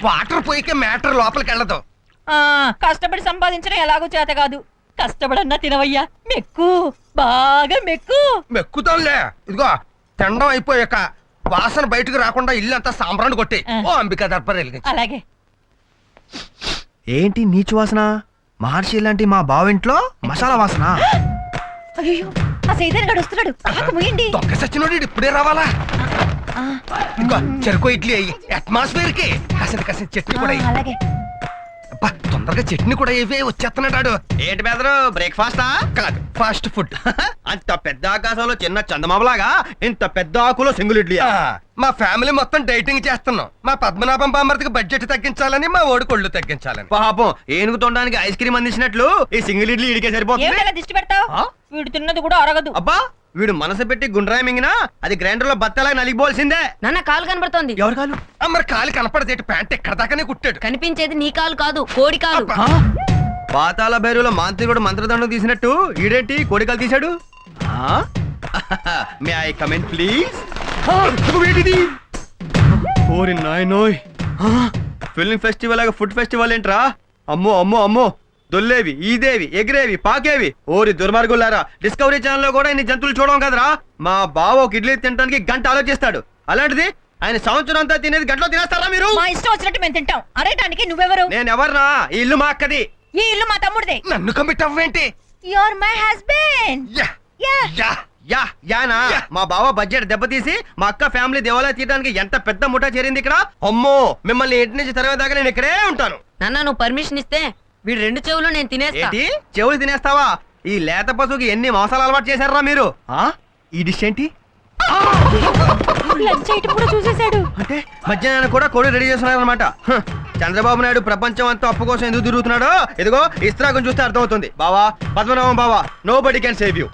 Water పోయికే matter లోపలికి వెళ్ళదు. కష్టపడి సంపాదించడం ఎలాగో చేత కాదు. కష్టపడన్నా తినవయ్యా, మెక్కు, బాగా మెక్కు. మెక్కుతాంలే. ఇదిగో తినడం అయిపోయాక వాసన బయటకు రాకుండా ఇల్లు అంతా సాంబ్రాన్ని కొట్టి ఓ అంబికా దర్బార్ వెలిగించు. అలాగే. ఏంటి నీచు వాసన? మహర్షి లాంటి మా బావింట్లో మసాలా వాసన. అయ్యో, ఆ సైదన్ గడు వస్తున్నాడు. ముయండి. దొంగ సచ్చినోడు ఇప్పుడే రావాలా? ఇంకా చెరుకు ఇడ్లీ అయ్యి అట్మాస్ఫియర్ కి కసరి చట్నీ కూడా అయ్యి. అలాగే. తొందరగా చట్నీ కూడా ఇవే వచ్చేస్తున్నాడు. ఏంటి బెదరు, బ్రేక్ఫాస్టా? కాదు, ఫాస్ట్ ఫుడ్. అంత పెద్ద ఆకాశంలో చిన్న చందమామలాగా ఇంత పెద్ద ఆకులో సింగిల్ ఇడ్లీ. మా ఫ్యామిలీ మొత్తం డైటింగ్ చేస్తున్నాం. మా పద్మనాభం బామ్మర్తికి బడ్జెట్ తగ్గించాలని, మా ఓడి కొళ్ళు తగ్గించాలని. పాపం ఏనుగు తొండడానికి ఐస్ క్రీమ్ అందించినట్లు ఈ సింగిల్ ఇడ్లీ ఇడికే సరిపోతుంది. ఏమిటలా దిష్టి పెడతావు? వీడు తిన్నది కూడా అరగదు. అబ్బా, వీడు మనసు పెట్టి గుండ్రాయి మింగినా అది గ్రైండర్ లో బత్తలాగా నలిగిపోవాల్సిందే. నాన్న కాలు కనబడుతోంది. ఎవరు కాలు? మరి కాలు కనపడదేటి, ప్యాంట్ ఎక్కడ దాకానే కుట్టాడు. కనిపించేది నీ కాలు కాదు, కోడి కాలు. పాతాల భైరులో మాంత్రికుడు మంత్రదండం తీసినట్టు ఈడేంటి కోడికలు తీశాడు? May I comment please? ఓరి నాయనోయ్, ఫిల్మ్ ఫెస్టివల్ లాగా ఫుడ్ ఫెస్టివల్ ఏంట్రా? అమ్మో అమ్మో అమ్మో, దొల్లేవి, ఈదేవి, ఎగిరేవి, పాకేవి. ఓరి దుర్మార్గులారా, డిస్కవరీ ఛానల్ లో కూడా ఇన్ని జంతువులు చూడడం కదరా. మా బావ ఒక ఇడ్లీ తినడానికి గంట ఆలోచిస్తాడు, అలాంటిది ఆయన సంవత్సరం అంతా తినేది గంటలో తినేస్తారా మీరు? మా ఇష్టం వచ్చినట్టు మేము తింటాం. అరేటానికి నువ్వెవరు? నేను ఎవర్నా? ఈ ఇల్లు మా అక్కది. ఈ ఇల్లు మా తమ్ముడిదే. నన్ను కమిట్ అవ్వేంటి? You are my husband. యానా మా బావ బడ్జెట్ దెబ్బతీసి మా అక్క ఫ్యామిలీ దేవాలయం తీయడానికి ఎంత పెద్ద ముఠా చేరింది ఇక్కడ. అమ్మో, మిమ్మల్ని ఇంటి నుంచి తరవేదాకా నేను ఇక్కడే ఉంటాను. నాన్న నువ్వు పర్మిషన్ ఇస్తే వీడు 2 చెవులు నేను తినేస్తా. ఏంటి చెవులు తినేస్తావా? ఈ లేత పశువుకి ఎన్ని మోసాలు అలవాటు చేశారా మీరు? ఈ డిష్ ఏంటి? లంచ్ ఐటమ్ కూడా చూసేశాడు. అంటే మధ్యాహ్నం కూడా కోడి రెడీ చేస్తున్నారనమాట. చంద్రబాబు నాయుడు ప్రపంచం అంతా అప్పు కోసం ఎందుకు తిరుగుతున్నాడో ఇదిగో ఇస్త్రాగం చూస్తే అర్థమవుతుంది. బావా, పద్మనాభం బావా, nobody can save you.